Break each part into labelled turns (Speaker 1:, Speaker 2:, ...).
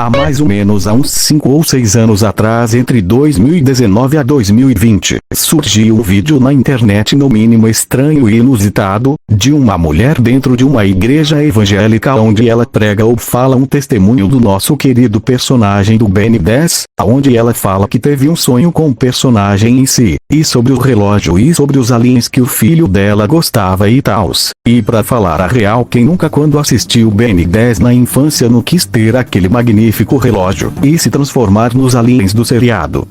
Speaker 1: Há mais ou menos uns 5 ou 6 anos atrás, entre 2019 a 2020, surgiu um vídeo na internet no mínimo estranho e inusitado, de uma mulher dentro de uma igreja evangélica onde ela prega ou fala um testemunho do nosso querido personagem do Ben 10, onde ela fala que teve um sonho com o personagem em si, e sobre o relógio e sobre os aliens que o filho dela gostava e tals. E pra falar a real, quem nunca quando assistiu Ben 10 na infância não quis ter aquele magnífico relógio e se transformar nos aliens do seriado?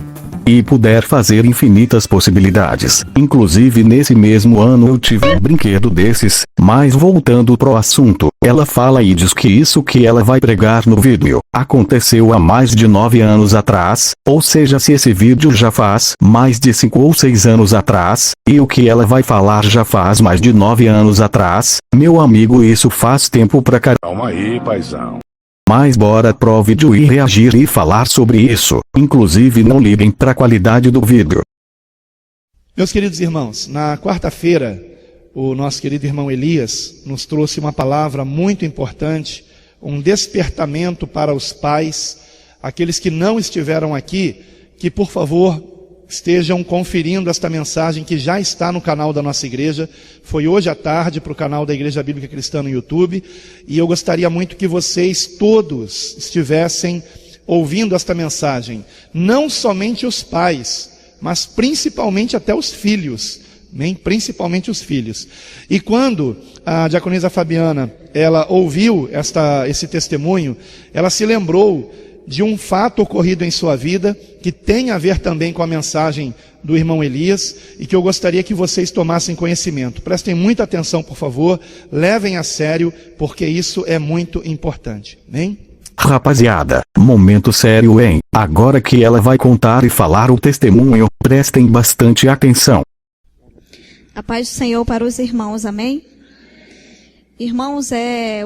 Speaker 1: E puder fazer infinitas possibilidades. Inclusive nesse mesmo ano eu tive um brinquedo desses, mas voltando pro assunto, ela fala e diz que isso que ela vai pregar no vídeo, aconteceu há mais de 9 anos atrás, ou seja, se esse vídeo já faz mais de 5 ou 6 anos atrás, e o que ela vai falar já faz mais de 9 anos atrás, meu amigo, isso faz tempo pra caramba.
Speaker 2: Calma aí, paizão.
Speaker 1: Mas bora pro vídeo e reagir e falar sobre isso. Inclusive não liguem pra qualidade do vídeo.
Speaker 3: Meus queridos irmãos, na quarta-feira, o nosso querido irmão Elias nos trouxe uma palavra muito importante, um despertamento para os pais, aqueles que não estiveram aqui, que por favor estejam conferindo esta mensagem que já está no canal da nossa igreja. Foi hoje à tarde para o canal da Igreja Bíblica Cristã no YouTube, e eu gostaria muito que vocês todos estivessem ouvindo esta mensagem, não somente os pais, mas principalmente até os filhos, principalmente os filhos. E quando a diaconisa Fabiana, ela ouviu esse testemunho, ela se lembrou de um fato ocorrido em sua vida, que tem a ver também com a mensagem do irmão Elias, e que eu gostaria que vocês tomassem conhecimento. Prestem muita atenção, por favor, levem a sério, porque isso é muito importante. Amém?
Speaker 1: Rapaziada, momento sério, hein? Agora que ela vai contar e falar o testemunho, prestem bastante atenção.
Speaker 4: A paz do Senhor para os irmãos, amém? Irmãos,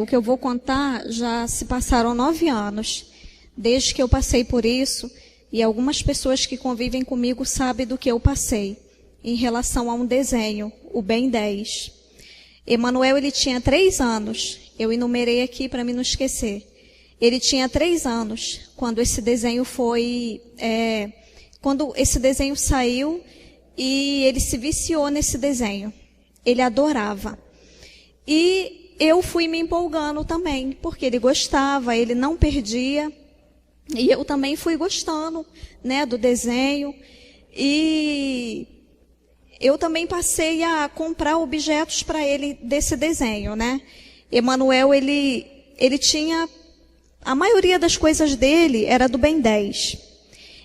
Speaker 4: o que eu vou contar, já se passaram 9 anos, desde que eu passei por isso, e algumas pessoas que convivem comigo sabem do que eu passei, em relação a um desenho, o Ben 10. Emanuel, ele tinha 3 anos, eu enumerei aqui para me não esquecer. Ele tinha 3 anos, quando esse desenho quando esse desenho saiu, e ele se viciou nesse desenho. Ele adorava. E eu fui me empolgando também, porque ele gostava, ele não perdia. E eu também fui gostando, do desenho. E eu também passei a comprar objetos para ele desse desenho, Emanuel, ele tinha... A maioria das coisas dele era do Ben 10.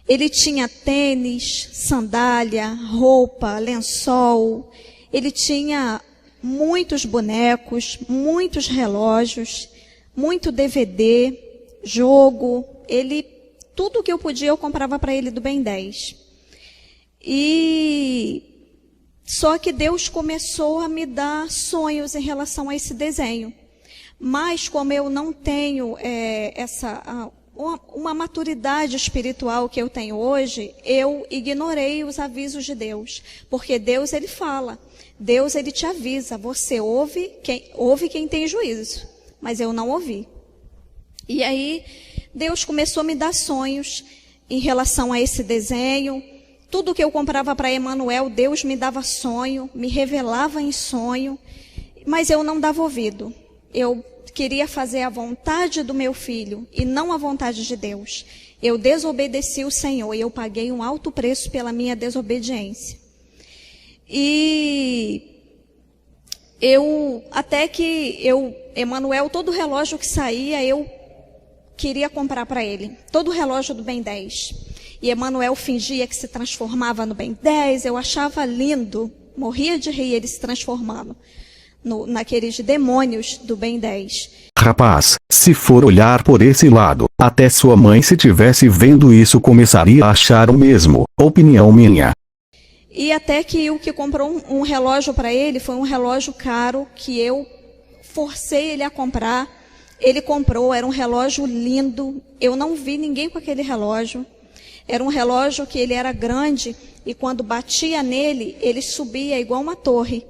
Speaker 4: Ele tinha tênis, sandália, roupa, lençol. Ele tinha muitos bonecos, muitos relógios, muito DVD, jogo. Tudo que eu podia, eu comprava para ele do Ben 10. Só que Deus começou a me dar sonhos em relação a esse desenho. Mas como eu não tenho uma maturidade espiritual que eu tenho hoje, eu ignorei os avisos de Deus. Porque Deus, ele fala. Deus, ele te avisa. Você ouve quem tem juízo. Mas eu não ouvi. E aí, Deus começou a me dar sonhos em relação a esse desenho. Tudo que eu comprava para Emanuel, Deus me dava sonho, me revelava em sonho. Mas eu não dava ouvido. Eu queria fazer a vontade do meu filho e não a vontade de Deus. Eu desobedeci o Senhor e eu paguei um alto preço pela minha desobediência. Emanuel, todo relógio que saía, eu queria comprar para ele. Todo relógio do Ben 10. E Emanuel fingia que se transformava no Ben 10, eu achava lindo, morria de rir ele se transformando naqueles demônios do Ben 10.
Speaker 1: Rapaz, se for olhar por esse lado, até sua mãe, se tivesse vendo isso, começaria a achar o mesmo. Opinião minha.
Speaker 4: E até que o que comprou um relógio para ele foi um relógio caro que eu forcei ele a comprar. Ele comprou, era um relógio lindo. Eu não vi ninguém com aquele relógio. Era um relógio que ele era grande e quando batia nele, ele subia igual uma torre.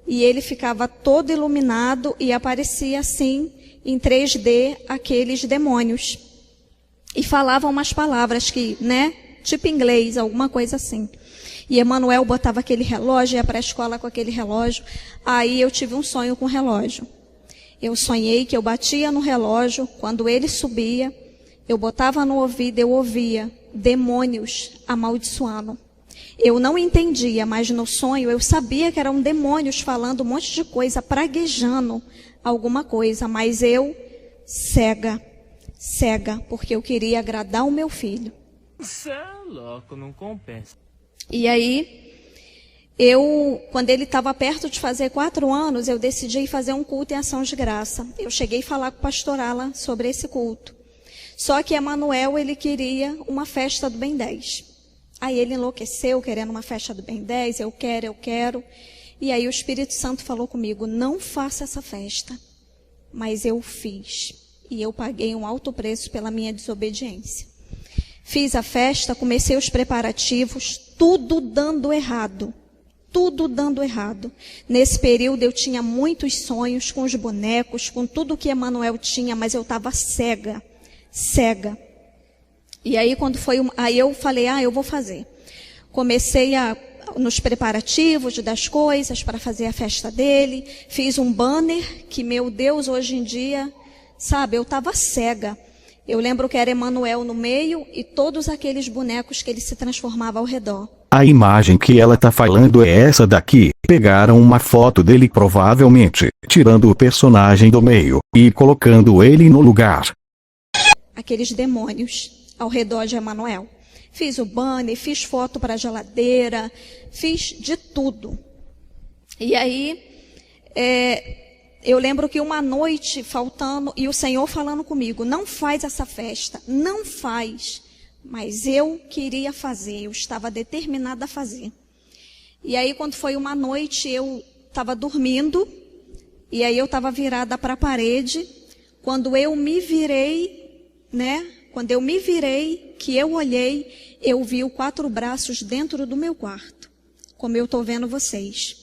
Speaker 4: E ele ficava todo iluminado e aparecia assim, em 3D, aqueles demônios. falava umas palavras que, né, tipo inglês, alguma coisa assim. E Emanuel botava aquele relógio, ia para a escola com aquele relógio. Aí eu tive um sonho com o relógio. Eu sonhei que eu batia no relógio, quando ele subia, eu botava no ouvido, eu ouvia demônios amaldiçoando. Eu não entendia, mas no sonho eu sabia que eram demônios falando um monte de coisa, praguejando alguma coisa, mas eu cega, porque eu queria agradar o meu filho.
Speaker 2: Você é louco, não compensa.
Speaker 4: E aí, quando ele estava perto de fazer 4 anos, eu decidi fazer um culto em ação de graça. Eu cheguei a falar com o pastor Alan sobre esse culto. Só que Emanuel, ele queria uma festa do Bem 10. Aí ele enlouqueceu, querendo uma festa do Bem 10, eu quero. E aí o Espírito Santo falou comigo, não faça essa festa. Mas eu fiz. E eu paguei um alto preço pela minha desobediência. Fiz a festa, comecei os preparativos, tudo dando errado. Tudo dando errado. Nesse período eu tinha muitos sonhos com os bonecos, com tudo que Emanuel tinha, mas eu estava cega. E aí aí eu falei, eu vou fazer. Comecei nos preparativos das coisas para fazer a festa dele. Fiz um banner que, meu Deus, hoje em dia, sabe, eu estava cega. Eu lembro que era Emanuel no meio e todos aqueles bonecos que ele se transformava ao redor.
Speaker 1: A imagem que ela tá falando é essa daqui. Pegaram uma foto dele provavelmente, tirando o personagem do meio e colocando ele no lugar.
Speaker 4: Aqueles demônios ao redor de Emanuel. Fiz o banner, fiz foto para a geladeira, fiz de tudo. E aí, eu lembro que uma noite faltando, e o Senhor falando comigo, não faz essa festa, não faz. Mas eu queria fazer, eu estava determinada a fazer. E aí, quando foi uma noite, eu estava dormindo, e aí eu estava virada para a parede. Quando eu me virei, Quando eu me virei, que eu olhei, eu vi 4 braços dentro do meu quarto, como eu estou vendo vocês.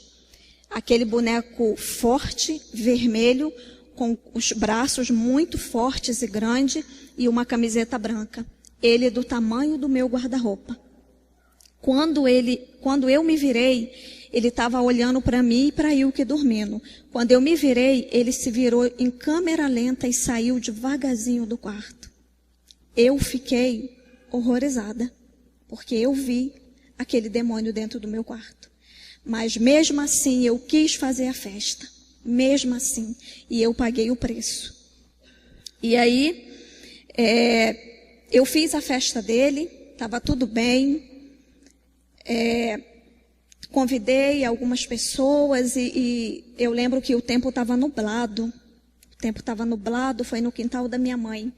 Speaker 4: Aquele boneco forte, vermelho, com os braços muito fortes e grandes, e uma camiseta branca. Ele do tamanho do meu guarda-roupa. Quando eu me virei, ele estava olhando para mim e para Ilke dormindo. Quando eu me virei, ele se virou em câmera lenta e saiu devagarzinho do quarto. Eu fiquei horrorizada, porque eu vi aquele demônio dentro do meu quarto. Mas mesmo assim, eu quis fazer a festa. Mesmo assim. E eu paguei o preço. E aí, eu fiz a festa dele, estava tudo bem. Convidei algumas pessoas e eu lembro que o tempo estava nublado. Foi no quintal da minha mãe.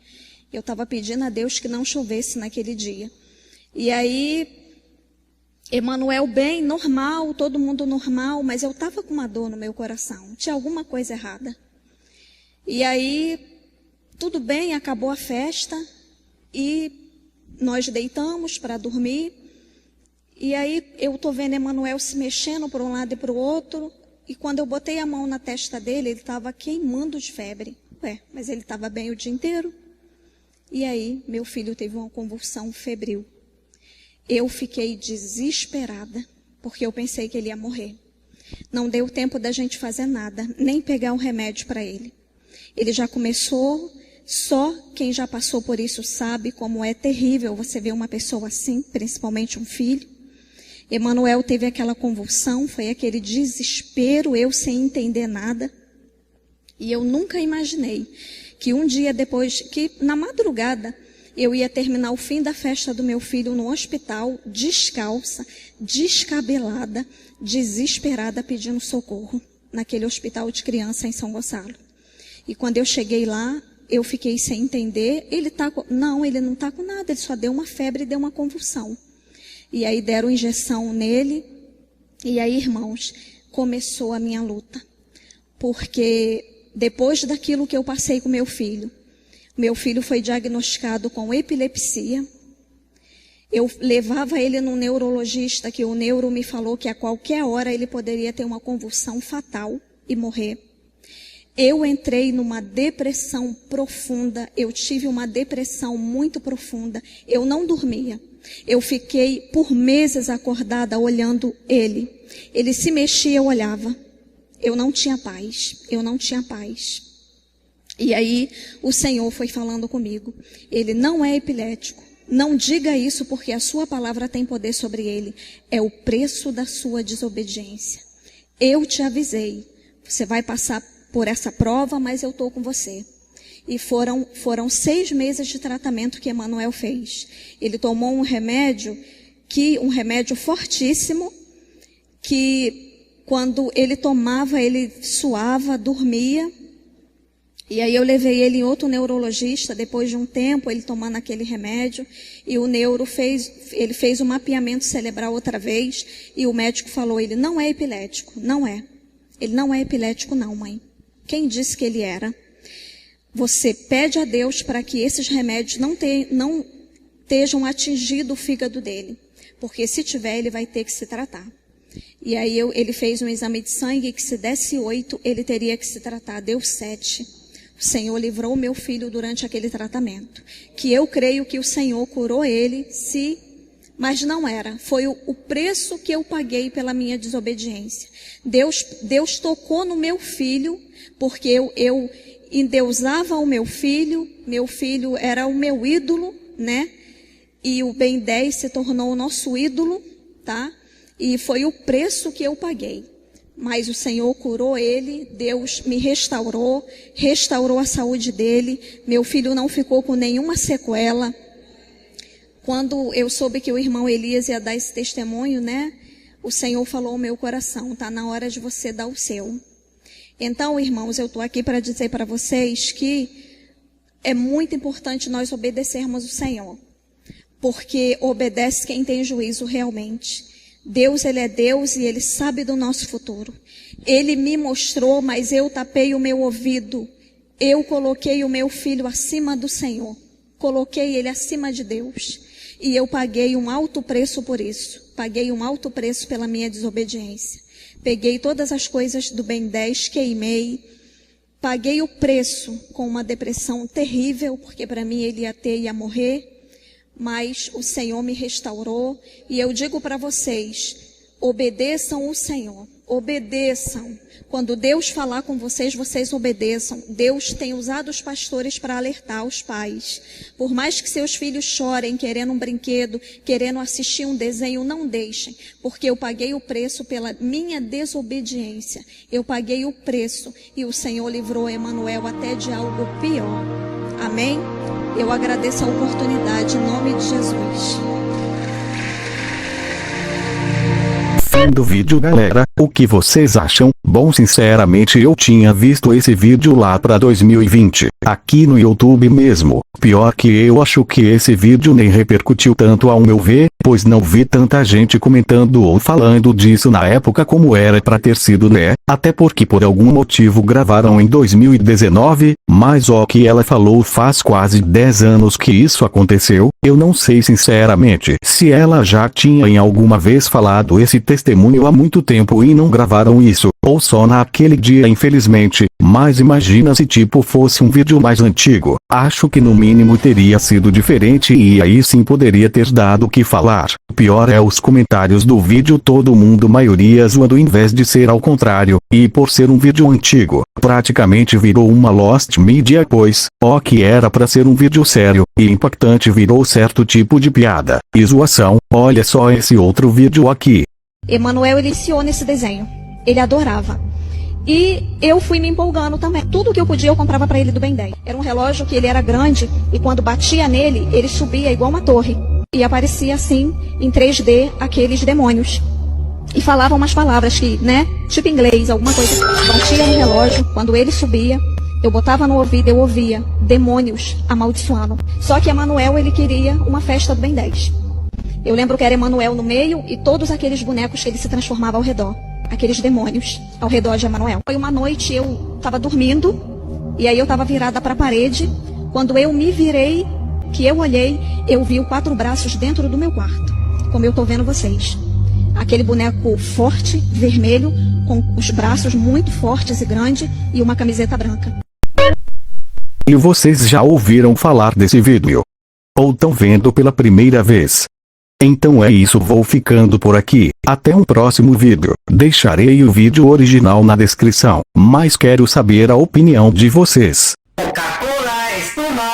Speaker 4: Eu estava pedindo a Deus que não chovesse naquele dia. E aí, Emanuel bem, normal, todo mundo normal, mas eu estava com uma dor no meu coração. Tinha alguma coisa errada. E aí, tudo bem, acabou a festa e nós deitamos para dormir. E aí, eu estou vendo Emanuel se mexendo para um lado e para o outro. E quando eu botei a mão na testa dele, ele estava queimando de febre. Mas ele estava bem o dia inteiro. E aí, meu filho teve uma convulsão febril. Eu fiquei desesperada, porque eu pensei que ele ia morrer. Não deu tempo da gente fazer nada, nem pegar um remédio para ele. Ele já começou, só quem já passou por isso sabe como é terrível você ver uma pessoa assim, principalmente um filho. Emanuel teve aquela convulsão, foi aquele desespero, eu sem entender nada. E eu nunca imaginei que um dia depois, que na madrugada, eu ia terminar o fim da festa do meu filho no hospital, descalça, descabelada, desesperada, pedindo socorro, naquele hospital de criança em São Gonçalo. E quando eu cheguei lá, eu fiquei sem entender, não, ele não está com nada, ele só deu uma febre e deu uma convulsão. E aí deram injeção nele, e aí, irmãos, começou a minha luta. Porque depois daquilo que eu passei com meu filho foi diagnosticado com epilepsia. Eu levava ele num neurologista, que o neuro me falou que a qualquer hora ele poderia ter uma convulsão fatal e morrer. Eu entrei numa depressão profunda, eu tive uma depressão muito profunda, eu não dormia. Eu fiquei por meses acordada olhando ele. Ele se mexia, eu olhava. Eu não tinha paz, E aí o Senhor foi falando comigo. Ele não é epilético. Não diga isso porque a sua palavra tem poder sobre ele. É o preço da sua desobediência. Eu te avisei. Você vai passar por essa prova, mas eu estou com você. E foram 6 meses de tratamento que Emanuel fez. Ele tomou um remédio fortíssimo, que quando ele tomava, ele suava, dormia. E aí eu levei ele em outro neurologista, depois de um tempo, ele tomando aquele remédio, e o neuro fez um mapeamento cerebral outra vez, e o médico falou, ele não é epilético, não é. Ele não é epilético não, mãe. Quem disse que ele era? Você pede a Deus para que esses remédios não estejam atingindo o fígado dele. Porque se tiver, ele vai ter que se tratar. E aí ele fez um exame de sangue que se desse 8, ele teria que se tratar. Deu 7. O Senhor livrou meu filho durante aquele tratamento. Que eu creio que o Senhor curou ele, mas não era. Foi o preço que eu paguei pela minha desobediência. Deus tocou no meu filho, porque eu endeusava o meu filho era o meu ídolo, né? E o Ben 10 se tornou o nosso ídolo, tá? E foi o preço que eu paguei. Mas o Senhor curou ele, Deus me restaurou a saúde dele, meu filho não ficou com nenhuma sequela. Quando eu soube que o irmão Elias ia dar esse testemunho, né? O Senhor falou ao meu coração, tá na hora de você dar o seu. Então, irmãos, eu estou aqui para dizer para vocês que é muito importante nós obedecermos o Senhor. Porque obedece quem tem juízo realmente. Deus, Ele é Deus e Ele sabe do nosso futuro. Ele me mostrou, mas eu tapei o meu ouvido. Eu coloquei o meu filho acima do Senhor. Coloquei ele acima de Deus. E eu paguei um alto preço por isso. Paguei um alto preço pela minha desobediência. Peguei todas as coisas do Ben 10, queimei. Paguei o preço com uma depressão terrível, porque para mim ele ia morrer. Mas o Senhor me restaurou. E eu digo para vocês, obedeçam o Senhor. Obedeçam. Quando Deus falar com vocês, vocês obedeçam. Deus tem usado os pastores para alertar os pais. Por mais que seus filhos chorem, querendo um brinquedo, querendo assistir um desenho, não deixem. Porque eu paguei o preço pela minha desobediência. Eu paguei o preço e o Senhor livrou Emanuel até de algo pior. Amém? Eu agradeço a oportunidade em nome de Jesus.
Speaker 1: Fim do vídeo, galera. O que vocês acham? Bom, sinceramente eu tinha visto esse vídeo lá pra 2020, aqui no YouTube mesmo. Pior que eu acho que esse vídeo nem repercutiu tanto ao meu ver, pois não vi tanta gente comentando ou falando disso na época como era pra ter sido, né? Até porque por algum motivo gravaram em 2019, mas o que ela falou faz quase 10 anos que isso aconteceu. Eu não sei sinceramente se ela já tinha em alguma vez falado esse testemunho há muito tempo e não gravaram isso, ou só naquele dia infelizmente, mas imagina se tipo fosse um vídeo mais antigo, acho que no mínimo teria sido diferente e aí sim poderia ter dado o que falar. Pior é os comentários do vídeo, todo mundo maioria zoando em vez de ser ao contrário, e por ser um vídeo antigo, praticamente virou uma lost media, pois, o que era pra ser um vídeo sério e impactante virou certo tipo de piada e zoação. Olha só esse outro vídeo aqui.
Speaker 4: Emanuel iniciou nesse desenho. Ele adorava. E eu fui me empolgando também. Tudo que eu podia eu comprava para ele do Ben 10. Era um relógio que ele era grande e quando batia nele, ele subia igual uma torre. E aparecia assim, em 3D, aqueles demônios. E falavam umas palavras que, né, tipo inglês, alguma coisa. Batia no relógio, quando ele subia, eu botava no ouvido, eu ouvia demônios amaldiçoando. Só que Emanuel, ele queria uma festa do Ben 10. Eu lembro que era Emanuel no meio e todos aqueles bonecos que ele se transformava ao redor. Aqueles demônios ao redor de Emanuel. Foi uma noite, eu estava dormindo, e aí eu estava virada para a parede. Quando eu me virei, que eu olhei, eu vi o 4 braços dentro do meu quarto. Como eu estou vendo vocês. Aquele boneco forte, vermelho, com os braços muito fortes e grandes e uma camiseta branca.
Speaker 1: E vocês já ouviram falar desse vídeo? Ou estão vendo pela primeira vez? Então é isso, vou ficando por aqui. Até um próximo vídeo. Deixarei o vídeo original na descrição, mas quero saber a opinião de vocês.
Speaker 5: Coca-Cola espuma.